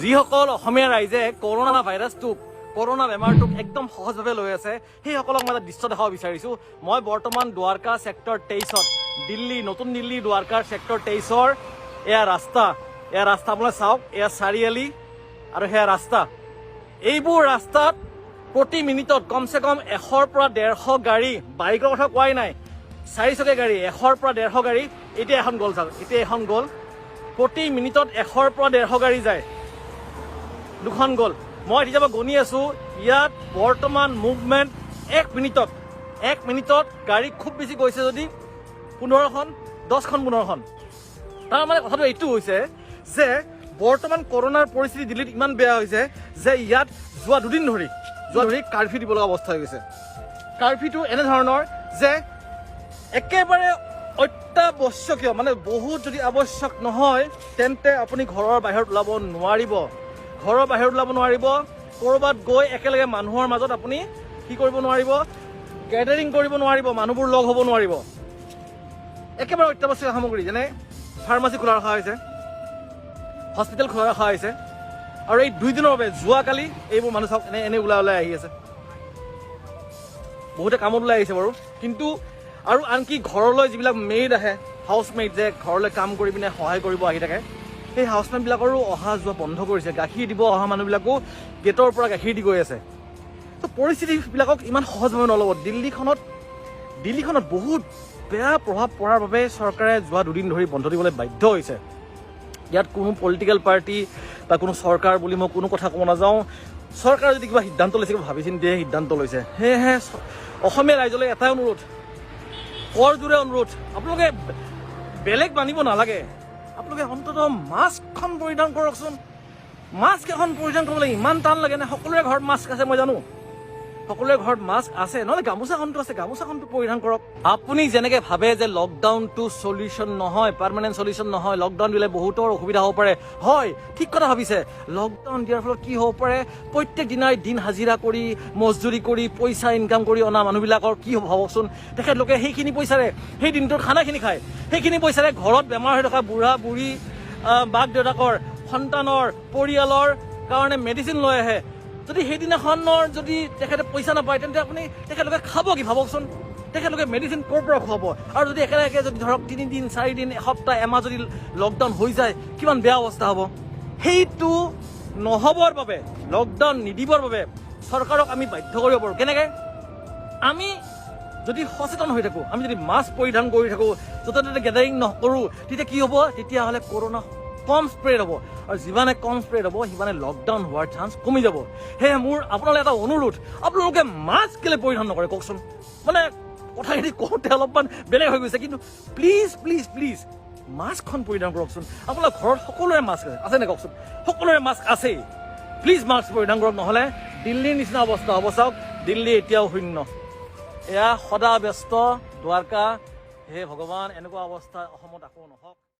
যিসকল অসমীয়া ৰাইজে corona ভাইৰাছটোক corona বেমাৰটোক একদম সহজভাৱে লৈ আছে সেইসকলক মই এটা দৃশ্য দেখাব বিচাৰিছোঁ। মই বৰ্তমান দ্বাৰকা ছেক্টৰ 23ত দিল্লী নতুন দিল্লী দ্বাৰকাৰ ছেক্টৰ 23ৰ এয়া ৰাস্তা আপোনালোকে চাওক, এয়া চাৰিআলি আৰু সেয়া ৰাস্তা। এইবোৰ ৰাস্তাত প্ৰতি মিনিটত কমচে কম 100ৰ পৰা 150 গাড়ী, বাইকৰ কথা কোৱাই নাই, 4চকীয়া গাড়ী 100ৰ পৰা 150 গাড়ী। এতিয়া এখন গ'ল চাওক, এতিয়া এখন গ'ল। প্ৰতি মিনিটত 100ৰ পৰা 150 গাড়ী যায়, দুখন গ'ল। মই এতিয়া গণি আছো, ইয়াত বৰ্তমান মুভমেণ্ট 1 মিনিটত গাড়ী খুব বেছি গৈছে যদি 15খন, 10খন 15খন। তাৰ মানে কথাটো এইটো হৈছে যে বৰ্তমান কৰোনাৰ পৰিস্থিতি দিল্লীত ইমান বেয়া হৈছে যে ইয়াত যোৱা দুদিন ধৰি কাৰফিউ দিব লগা অৱস্থা হৈ গৈছে। কাৰফিউটো এনেধৰণৰ যে একেবাৰে অত্যাৱশ্যকীয়, মানে বহুত যদি আৱশ্যক নহয় তেন্তে আপুনি ঘৰৰ বাহিৰত ওলাব নোৱাৰিব। ক'ৰবাত গৈ একেলগে মানুহৰ মাজত আপুনি কি কৰিব নোৱাৰিব, গেডাৰিং কৰিব নোৱাৰিব, মানুহবোৰ লগ হ'ব নোৱাৰিব। একেবাৰে অত্যাৱশ্যকীয় সামগ্ৰী যেনে ফাৰ্মাচী খোলা ৰখা হৈছে, হস্পিটেল খোলা ৰখা হৈছে। আৰু এই 2 দিনৰ বাবে যোৱাকালি এইবোৰ মানুহ চাওক এনে ওলাই আহি আছে, বহুতে কামত ওলাই আহিছে বাৰু। কিন্তু আৰু আনকি ঘৰলৈ যিবিলাক মেইড আহে, হাউচমেইড যে ঘৰলৈ কাম কৰি পিনে সহায় কৰিব আহি থাকে, সেই হাউচমেইডবিলাকৰো অহা যোৱা বন্ধ কৰিছে। গাখীৰ দিব অহা মানুহবিলাকো গেটৰ পৰা গাখীৰ দি গৈ আছে। তো পৰিস্থিতিবিলাকক ইমান সহজভাৱে নল'ব। দিল্লীখনত বহুত বেয়া প্ৰভাৱ পৰাৰ বাবে চৰকাৰে যোৱা 2 দিন ধৰি বন্ধ দিবলৈ বাধ্য হৈছে। ইয়াত কোনো পলিটিকেল পাৰ্টি বা কোনো চৰকাৰ বুলি মই কোনো কথা ক'ব নাযাওঁ। চৰকাৰে যদি কিবা সিদ্ধান্ত লৈছে, ভাবি চিন্তিয়ে সিদ্ধান্ত লৈছে। সেয়েহে অসমীয়া ৰাইজলৈ এটাই অনুৰোধ, কৰজোৰে অনুৰোধ, আপোনালোকে বেলেগ মানিব নালাগে, আপোনালোকে অন্ততঃ মাস্কখন পৰিধান কৰকচোন। মাস্ক এখন পৰিধান কৰিবলৈ ইমান টান লাগে নে? সকলোৰে ঘৰত মাস্ক আছে, মই জানো সকলোৰে ঘৰত মাস্ক আছে, নহ'লে গামোচাখনটো আছে, গামোচাখনটো পৰিধান কৰক। আপুনি যেনেকে ভাবে যে লকডাউনটো চলিউশ্যন নহয়, পাৰ্মানেণ্ট চলিউশ্যন নহয়, লকডাউন দিলে বহুতৰ অসুবিধা হ'ব পাৰে, হয় ঠিক কথা ভাবিছে। লকডাউন দিয়াৰ ফলত কি হ'ব পাৰে, প্ৰত্যেক দিনাই দিন হাজিৰা কৰি মজদুৰি কৰি পইচা ইনকাম কৰি অনা মানুহবিলাকৰ কি হ'ব ভাবকচোন। তেখেতলোকে সেইখিনি পইচাৰে সেই দিনটোৰ খানাখিনি খায়, সেইখিনি পইচাৰে ঘৰত বেমাৰ হৈ থকা বুঢ়া বুঢ়ী, বাক দেউতাকৰ, সন্তানৰ, পৰিয়ালৰ কাৰণে মেডিচিন লৈ আহে। যদি সেইদিনাখনৰ যদি তেখেতে পইচা নাপায় তেন্তে তেখেতলোকে খাব কি ভাবকচোন। তেখেতলোকে মেডিচিন ক'ৰ পৰা খুৱাব? আৰু যদি একেলগে যদি ধৰক 3 দিন 4 দিন এসপ্তাহ এমাহ যদি লকডাউন হৈ যায়, কিমান বেয়া অৱস্থা হ'ব। সেইটো নহ'বৰ বাবে, লকডাউন নিদিবৰ বাবে চৰকাৰক আমি বাধ্য কৰিব পাৰোঁ। কেনেকৈ? আমি যদি সচেতন হৈ থাকোঁ, আমি যদি মাস্ক পৰিধান কৰি থাকোঁ, য'তে ত'তে গেডাৰিং নকৰোঁ, তেতিয়া কি হ'ব? তেতিয়াহ'লে কৰোনা কম স্প্ৰেড হ'ব। আৰু যিমানে কম স্প্ৰেড হ'ব সিমানে লকডাউন হোৱাৰ চান্স কমি যাব। সেয়ে মোৰ আপোনালোকে এটা অনুৰোধ, আপোনালোকে মাস্ক কেলৈ পৰিধান নকৰে কওকচোন। মানে কথাখিনি কওঁতে অলপমান বেলেগ হৈ গৈছে, কিন্তু প্লিজ মাস্কখন পৰিধান কৰকচোন। আপোনাৰ ঘৰত সকলোৰে মাস্ক আছে নে কওকচোন? সকলোৰে মাস্ক আছেই। প্লিজ মাস্ক পৰিধান কৰক, নহ'লে দিল্লীৰ নিচিনা অৱস্থা হ'ব। চাওক দিল্লী এতিয়াও শূন্য, এয়া সদা ব্যস্ত দ্বাৰকা। হে ভগৱান, এনেকুৱা অৱস্থা অসমত আকৌ নহওক।